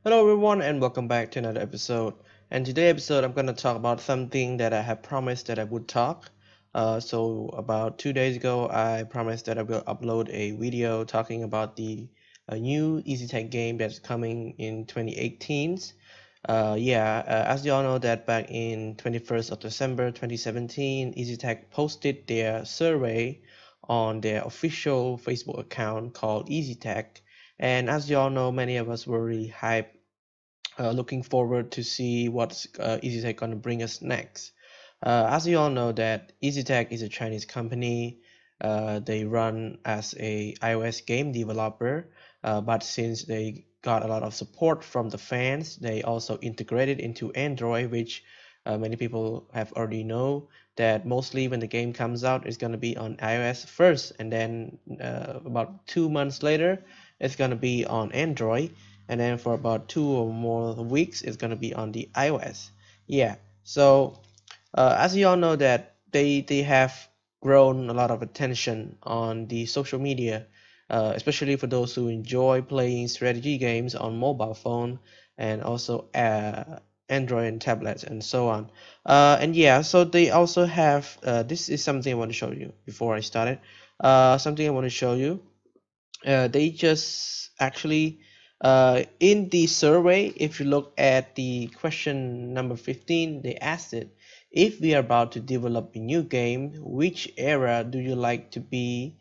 Hello everyone and welcome back to another episode. And today's episode I'm going to talk about something that I have promised that I would talk. So about 2 days ago I promised that I will upload a video talking about the new Easytech game that's coming in 2018. As you all know that back in 21st of December 2017, Easytech posted their survey on their official Facebook account called Easytech. And as you all know, many of us were really hyped, looking forward to see what's Easytech gonna bring us next. As you all know that Easytech is a Chinese company. They run as a iOS game developer, but since they got a lot of support from the fans, they also integrated into Android, which many people have already know that mostly when the game comes out, it's gonna be on iOS first, and then about 2 months later, it's gonna be on Android, and then for about 2 or more weeks it's going to be on the iOS. Yeah, so as you all know that they have grown a lot of attention on the social media, especially for those who enjoy playing strategy games on mobile phone and also Android and tablets and so on. And yeah, so they also have this is something I want to show you before I started. Something I want to show you, they just actually in the survey, if you look at the question number 15, they asked it, if we are about to develop a new game, which era do you like to be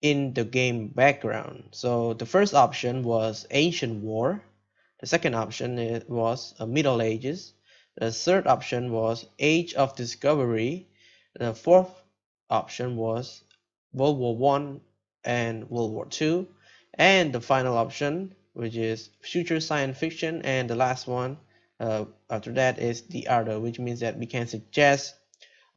in the game background? So the first option was ancient war, the second option was middle ages, the third option was age of discovery, the fourth option was World War One and World War Two, and the final option, which is future science fiction, and the last one after that is the other, which means that we can suggest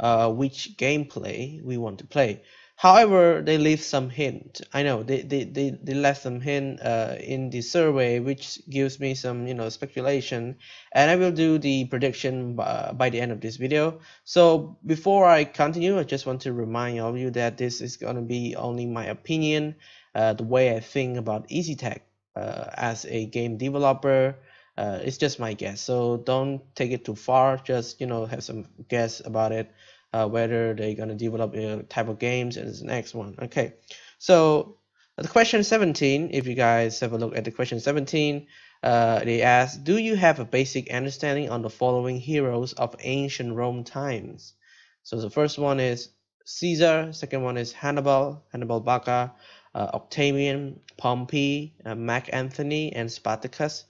which gameplay we want to play. However, they leave some hint. I know they left some hint in the survey, which gives me some speculation, and I will do the prediction by the end of this video. So before I continue, I just want to remind all of you that this is gonna be only my opinion, the way I think about Easytech as a game developer. It's just my guess, so don't take it too far. Just have some guess about it, whether they're gonna develop a type of games as the next one. Okay, so the question 17, if you guys have a look at the question 17, they ask, do you have a basic understanding on the following heroes of ancient Rome times? So the first one is Caesar, second one is Hannibal Barca, Octavian, Pompey, Mark Antony, and Spartacus.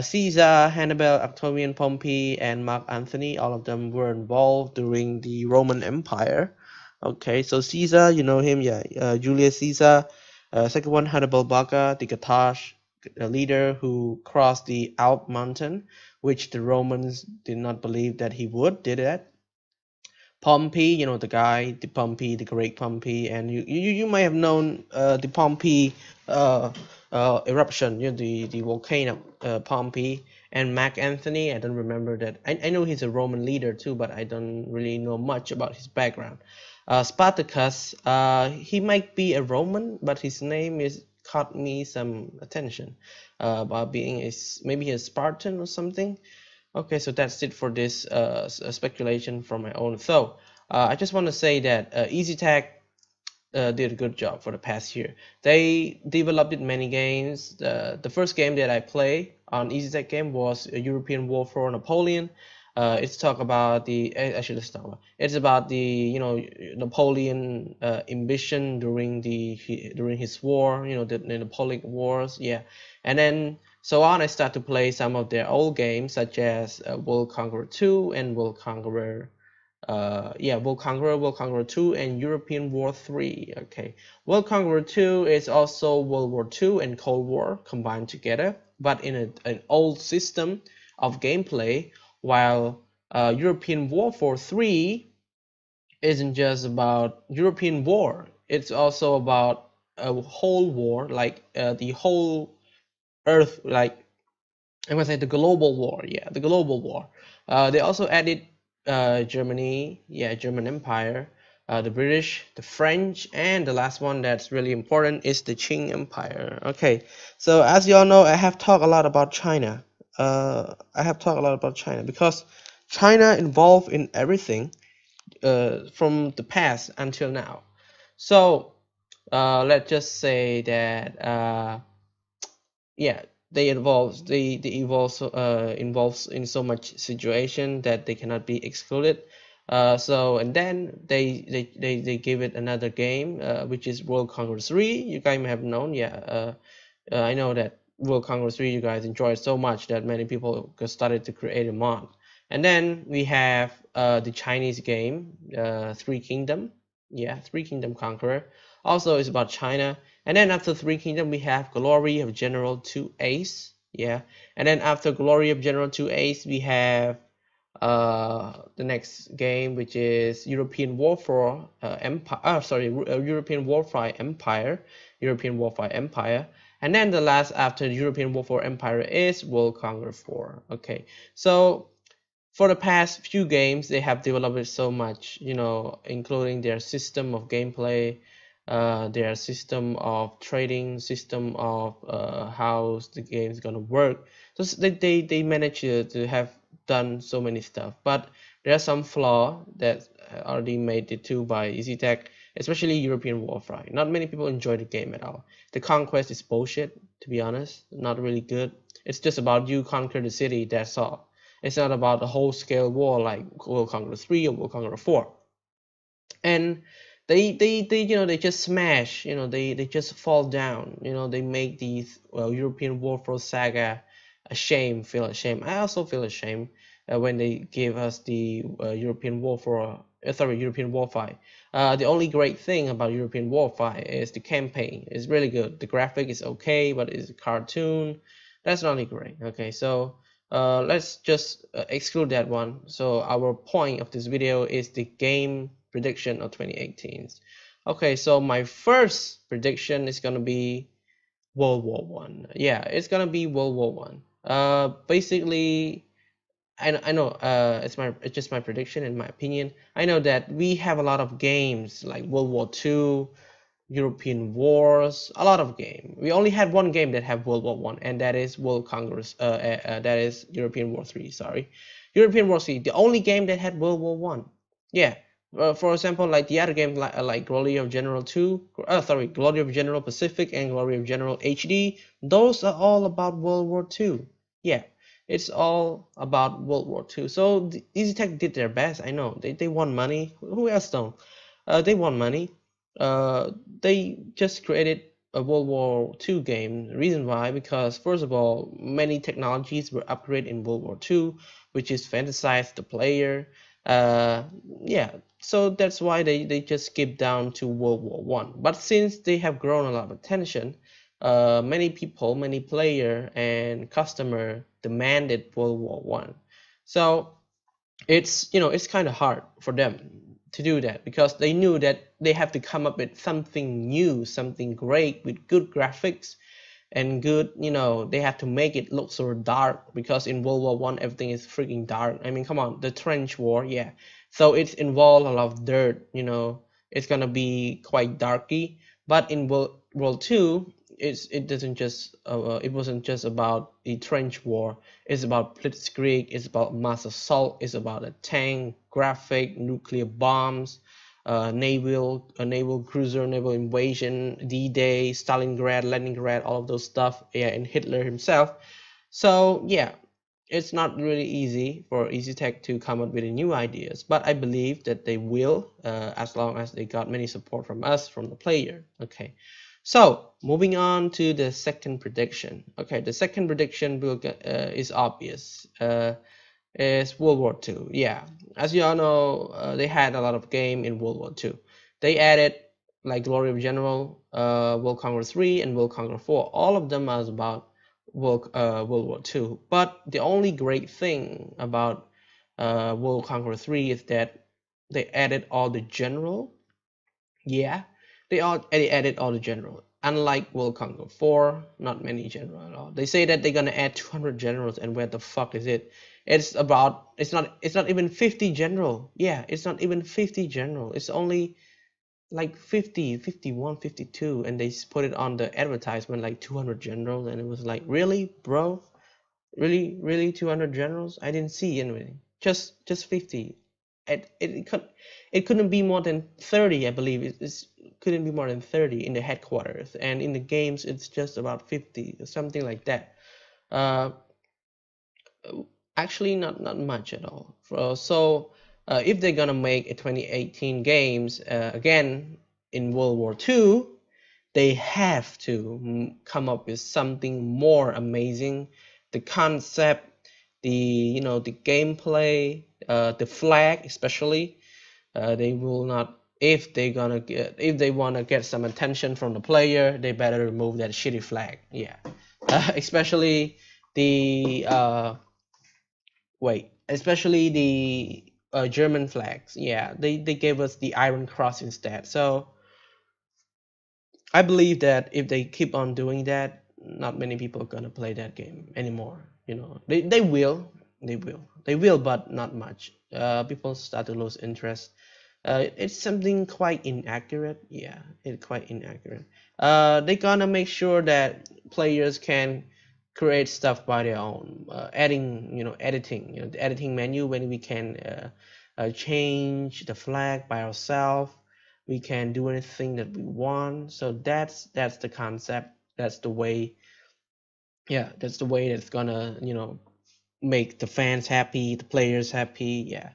Caesar, Hannibal, Octavian, Pompey, and Mark Antony, all of them were involved during the Roman Empire. Okay, so Caesar, you know him, yeah, Julius Caesar. Second one, Hannibal Barca, the Carthage leader who crossed the Alp mountain, which the Romans did not believe that he would, did that. Pompey, the guy, the Pompey, the great Pompey, and you might have known the Pompey eruption, the volcano Pompey, and Mark Antony. I don't remember that. I know he's a Roman leader too, but I don't really know much about his background. Spartacus, he might be a Roman, but his name is caught me some attention about being maybe a Spartan or something. Okay, so that's it for this speculation from my own. So I just want to say that Easytech did a good job for the past year. They developed many games. The first game that I played on Easytech game was a European War for Napoleon. It's talk about the actually let's talk about it's about the Napoleon ambition during his war, the Napoleonic Wars, yeah. And then so on, I start to play some of their old games such as World Conqueror 2 and World Conqueror World Conqueror 2 and European War 3. Okay, World Conqueror 2 is also World War 2 and Cold War combined together, but in an old system of gameplay, while European War 3 isn't just about European war, it's also about a whole war, like the whole Earth, like I'm gonna say the global war. Yeah, the global war. They also added Germany, yeah, German Empire, the British, the French, and the last one that's really important is the Qing Empire. Okay, so as you all know, I have talked a lot about China. Because China involved in everything from the past until now. So let's just say that yeah, they involves in so much situation that they cannot be excluded. So and then they give it another game, which is World Congress 3. You guys may have known. I know that World Congress 3 you guys enjoyed so much that many people started to create a mod. And then we have the Chinese game, Three Kingdom. Yeah, Three Kingdom Conqueror. Also, it's about China. And then after Three Kingdom, we have Glory of General 2 Ace. Yeah. And then after Glory of General 2 Ace, we have the next game, which is European Warfare Empire. European Warfare Empire. European Warfare Empire. And then the last after European Warfare Empire is World Congress 4. Okay. So for the past few games, they have developed so much, including their system of gameplay, their system of trading, system of how the game is gonna work. So they managed to have done so many stuff, but there are some flaw that already made it too by Easytech, especially European Warfare. Not many people enjoy the game at all. The conquest is bullshit, to be honest, not really good. It's just about you conquer the city, that's all. It's not about a whole scale war like World Congress 3 or World Congress 4. And they just smash, they just fall down, they make these European Warfare saga feel ashamed. I also feel ashamed when they gave us the European Warfare, European Warfare. The only great thing about European Warfare is the campaign. It's really good. The graphic is okay, but it's a cartoon. That's not really great. Okay, so let's just exclude that one. So our point of this video is the game prediction of 2018. Okay, so my first prediction is gonna be World War One. Yeah, it's gonna be World War One. Basically, I know it's just my prediction, in my opinion. I know that we have a lot of games like World War Two, European Wars, a lot of game. We only had one game that have World War One, and that is World Congress. That is European War 3. Sorry, European War 3. The only game that had World War One. Yeah. For example, like the other game, like Glory of General 2, Glory of General Pacific and Glory of General HD. Those are all about World War Two. Yeah, it's all about World War Two. So Easytech did their best. I know they won money. Who else don't? They won money. They just created a World War II game. The reason why, because first of all, many technologies were upgraded in World War II, which is fantasize the player. Yeah, so that's why they just skipped down to World War One. But since they have grown a lot of attention, many people, many player and customer demanded World War One. So it's kind of hard for them to do that because they knew that they have to come up with something new, something great with good graphics and good, they have to make it look so dark because in World War One everything is freaking dark. I mean, come on, the trench war, yeah. So it's involved a lot of dirt, it's gonna be quite darky. But in World Two, it wasn't just about the trench war. It's about blitzkrieg, it's about mass assault, it's about a tank, graphic, nuclear bombs, naval cruiser, naval invasion, D-Day, Stalingrad, Leningrad, all of those stuff, yeah, and Hitler himself. So yeah, it's not really easy for Easytech to come up with new ideas, but I believe that they will, as long as they got many support from us, from the player. Okay, so moving on to the second prediction. Okay, the second prediction is obvious. Is World War II. Yeah, as you all know, they had a lot of game in World War II. They added like Glory of General, World Congress 3, and World Congress 4. All of them are about World War II. But the only great thing about World Congress 3 is that they added all the general. Yeah, they added all the general. Unlike World Congress 4, not many general at all. They say that they're gonna add 200 generals, and where the fuck is it? It's not even 50 general. Yeah, it's not even 50 general. It's only like 50, 51, 52, and they put it on the advertisement like 200 generals, and it was like, really, bro? Really 200 generals? I didn't see anything. Just 50. It couldn't be more than 30, I believe. It couldn't be more than 30 in the headquarters, and in the games it's just about 50 or something like that. Uh, Actually, not much at all. If they're gonna make a 2018 games again in World War II, they have to come up with something more amazing. The concept, the gameplay, the flag especially. They will not, if they want to get some attention from the player, they better remove that shitty flag. Yeah. Especially the especially the German flags. Yeah, they gave us the Iron Cross instead. So I believe that if they keep on doing that, not many people are gonna play that game anymore. They will, but not much. People start to lose interest. It's something quite inaccurate. Yeah, it's quite inaccurate. They're gonna make sure that players can create stuff by their own, editing, the editing menu, when we can change the flag by ourselves. We can do anything that we want. So that's the concept. That's the way. Yeah, that's the way that's gonna make the fans happy, the players happy. Yeah.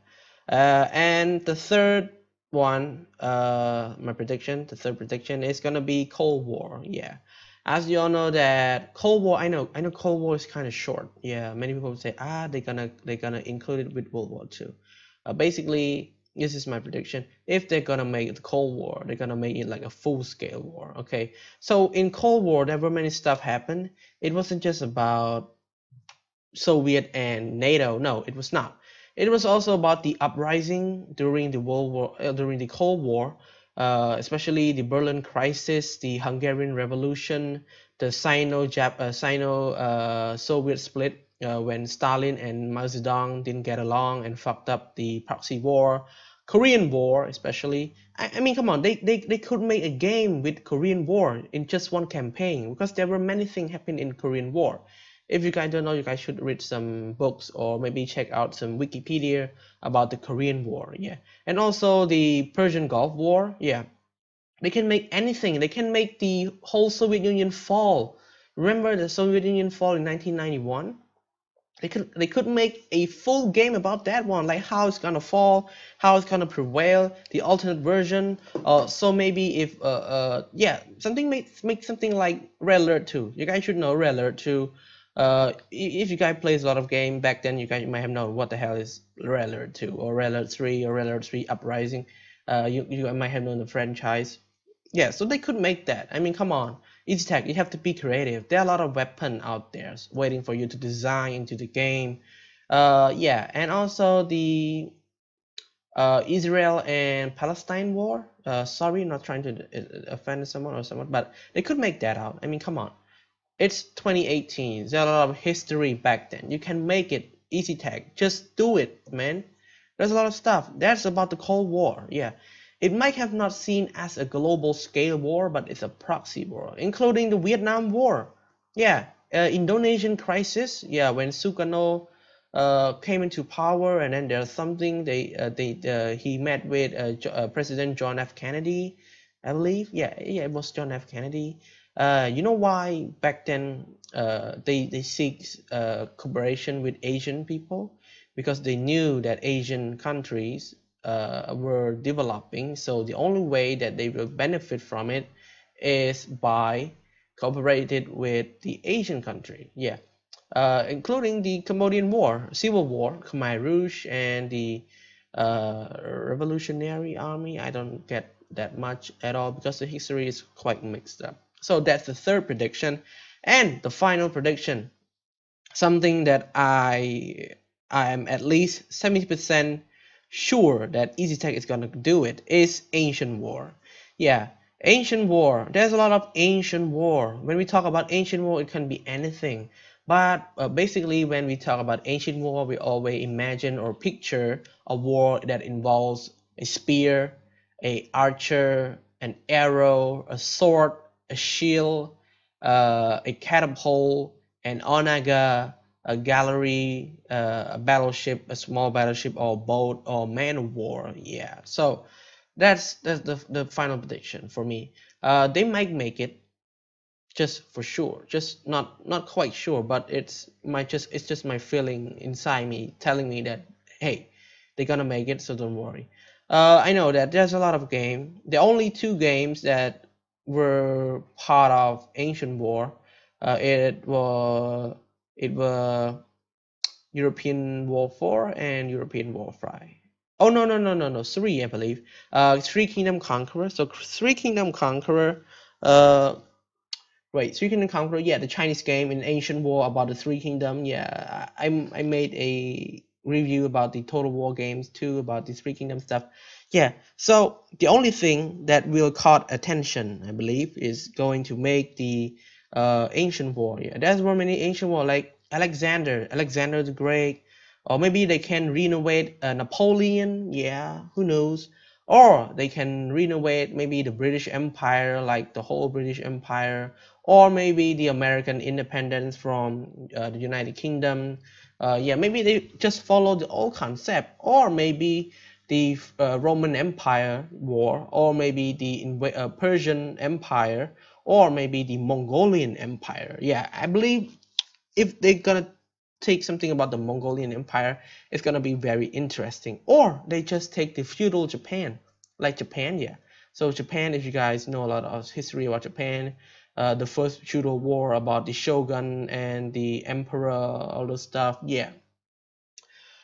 And the third one, the third prediction is gonna be Cold War. Yeah, as you all know that Cold War, I know Cold War is kind of short. Yeah, many people say they're gonna include it with World War II. Basically, this is my prediction. If they're gonna make the Cold War, they're gonna make it like a full-scale war. Okay, so in Cold War, there were many stuff happen. It wasn't just about Soviet and NATO. No, it was not. It was also about the uprising during the during the Cold War, especially the Berlin Crisis, the Hungarian Revolution, the Sino-Soviet split, when Stalin and Mao Zedong didn't get along and fucked up the proxy war, Korean War especially. I mean, come on, they could make a game with Korean War in just one campaign, because there were many things happening in Korean War. If you guys don't know, you guys should read some books or maybe check out some Wikipedia about the Korean War. Yeah, and also the Persian Gulf War. Yeah, they can make anything. They can make the whole Soviet Union fall. Remember the Soviet Union fall in 1991? They could make a full game about that one, like how it's gonna fall, how it's gonna prevail, the alternate version. So maybe if something make something like Red Alert 2. You guys should know Red Alert 2. If you guys plays a lot of game back then, you guys might have known what the hell is Red Alert 2 or Red Alert 3 or Red Alert 3 Uprising. You might have known the franchise. Yeah, so they could make that. I mean, come on, Easytech, you have to be creative. There are a lot of weapons out there waiting for you to design into the game. Yeah, and also the Israel and Palestine War. Sorry, not trying to offend someone, but they could make that out. I mean, come on. It's 2018. There's a lot of history back then. You can make it. Easytech, just do it, man. There's a lot of stuff. That's about the Cold War. Yeah, it might have not seen as a global scale war, but it's a proxy war, including the Vietnam War. Yeah, Indonesian Crisis. Yeah, when Sukarno came into power, and then there's something he met with President John F. Kennedy, I believe. Yeah, it was John F. Kennedy. You know why back then they seek cooperation with Asian people? Because they knew that Asian countries were developing, so the only way that they will benefit from it is by cooperating with the Asian country. Yeah, including the Cambodian War, Civil War, Khmer Rouge, and the Revolutionary Army. I don't get that much at all because the history is quite mixed up. So that's the third prediction. And the final prediction, something that I am at least 70% sure that Easytech is gonna do it, is Ancient War. Yeah, Ancient War. There's a lot of Ancient War. When we talk about Ancient War, it can be anything. But basically, when we talk about ancient war, we always imagine or picture a war that involves a spear, a archer, an arrow, a sword, a shield, a catapult, an onaga, a gallery, a battleship, a small battleship, or boat, or man of war. Yeah. So that's the final prediction for me. They might make it, just for sure, just not quite sure, but it's just my feeling inside me telling me that, hey, they're gonna make it, so don't worry. I know that there's a lot of game. The only two games that were part of ancient war, it was European War 4 and European War 5. Oh, no, three, I believe. Three Kingdom Conqueror. So Three Kingdom Conqueror, uh wait, Three Kingdom Conqueror, yeah, the Chinese game in ancient war about the Three Kingdom. Yeah, I made a review about the Total War games too, about the Three Kingdom stuff. Yeah, so the only thing that will caught attention, I believe, is going to make the ancient war. Yeah, there's more many ancient war like Alexander the Great, or maybe they can renovate Napoleon. Yeah, who knows? Or they can renovate maybe the British Empire, like the whole British Empire, or maybe the American independence from the United Kingdom. Yeah, maybe they just follow the old concept, or maybe the Roman Empire war, or maybe the Persian Empire, or maybe the Mongolian Empire. Yeah, I believe if they're gonna take something about the Mongolian Empire, it's gonna be very interesting. Or they just take the feudal Japan, like Japan, yeah. So Japan, if you guys know a lot of history about Japan, the first feudal war about the shogun and the emperor, all those stuff, yeah.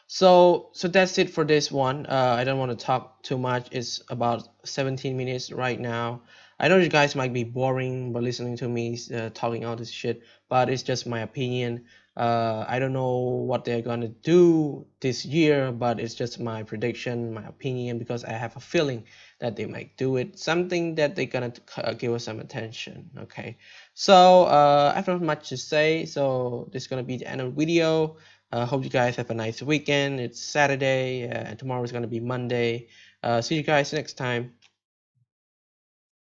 So that's it for this one. I don't want to talk too much. It's about 17 minutes right now. I know you guys might be boring by listening to me talking all this shit, but it's just my opinion. I don't know what they're gonna do this year, but it's just my prediction, my opinion, because I have a feeling that they might do it. Something that they're gonna give us some attention. Okay, so I have not much to say. So this is gonna be the end of the video. Hope you guys have a nice weekend. It's Saturday, and tomorrow is going to be Monday. See you guys next time.